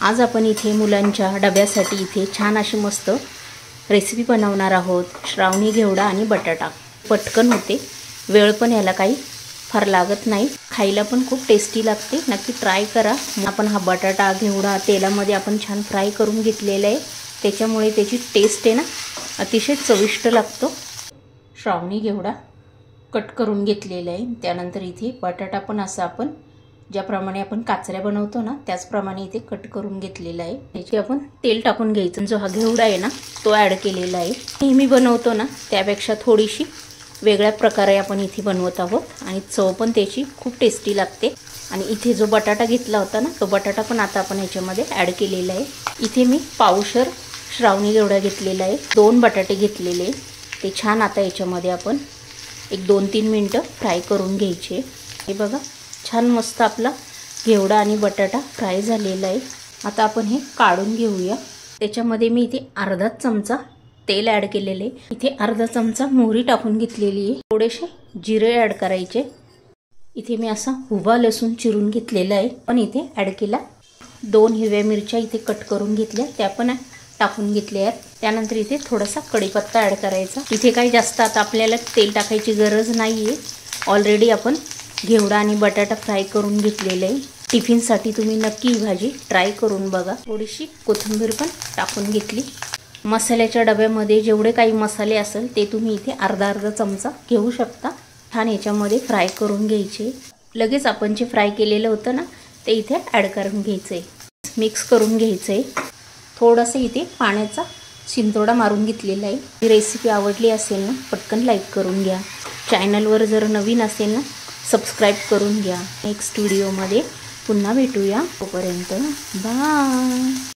आज आपण इथे मुलांच्या डब्यासाठी इथे छान अशी मस्त रेसिपी बनवणार आहोत। श्रावणी घेवडा आणि बटाटा। पटकन होते, वेळ पण याला काही फार लागत नाही, खायला पण खूप टेस्टी लागते। नक्की ट्राय करा। आपण हा बटाटा घेवडा तेलामध्ये आपण छान फ्राय करून घेतलेला आहे, त्याच्यामुळे त्याची टेस्ट आहे ना अतिशय चविष्ट लागतो। श्रावणी घेवडा कट करून घेतलेला आहे, त्यानंतर इथे बटाटा पण असा आपण ज्याप्रमाणे आपण काचऱ्या बनवतो ना त्याचप्रमाणे इथे कट करून घेतलेला आहे। याची आपण तेल टाकून घ्यायचं। जो हा घेवडा आहे ना तो ॲड केलेला आहे। नेहमी बनवतो ना त्यापेक्षा थोडीशी वेगळ्या प्रकारे आपण इथे बनवत आहोत आणि चव पण त्याची खूप टेस्टी लागते। आणि इथे जो बटाटा घेतला होता ना तो बटाटा पण आता आपण याच्यामध्ये ॲड केलेला आहे। इथे मी पावशर श्रावणी घेवडा घेतलेला आहे, 2 बटाटे घेतलेले, ते छान आता याच्यामध्ये आपण एक 2-3 मिनिटं फ्राय करून घ्यायचे। हे बघा छान मस्त आपला घेवडा आणि बटाटा फ्राय झालेला आहे। आता आपण हे काढून घेऊया। त्याच्यामध्ये मी इथे अर्धा चमचा तेल ॲड केलेले आहे। इथे अर्धा चमचा मोहरी टाकून घेतलेली आहे, थोडेसे जिरे ॲड करायचे। इथे मी असा उभा लसूण चिरून घेतलेला आहे, पण इथे ॲड केला। 2 हिरव्या मिरच्या इथे कट करून घेतल्या, त्या पण टाकून घेतल्या आहेत। त्यानंतर इथे थोडासा कढीपत्ता ॲड करायचा। इथे काही जास्त आता आपल्याला तेल टाकायची गरज नाही आहे, ऑलरेडी आपण घेवडा आणि बटाटा फ्राय करून घेतलेले आहे। टिफिनसाठी तुम्ही नक्की ही भाजी ट्राय करून बघा। थोडीशी कोथिंबीर पण टाकून घेतली। मसाल्याच्या डब्यामध्ये जेवढे काही मसाले असेल ते तुम्ही इथे अर्धा चमचा घेऊ शकता। छान याच्यामध्ये फ्राय करून घ्यायचे। लगेच आपण जे फ्राय केलेलं होतं ना ते इथे ॲड करून घ्यायचे, मिक्स करून घ्यायचे। थोडंसं इथे पाण्याचा शिंतोडा मारून घेतलेला आहे। ही रेसिपी आवडली असेल ना पटकन लाईक करून घ्या। चॅनलवर जर नवीन असेल ना सबस्क्राइब करून घ्या। नेक्स्ट व्हिडिओमध्ये पुन्हा भेटूया, तोपर्यंत बाय।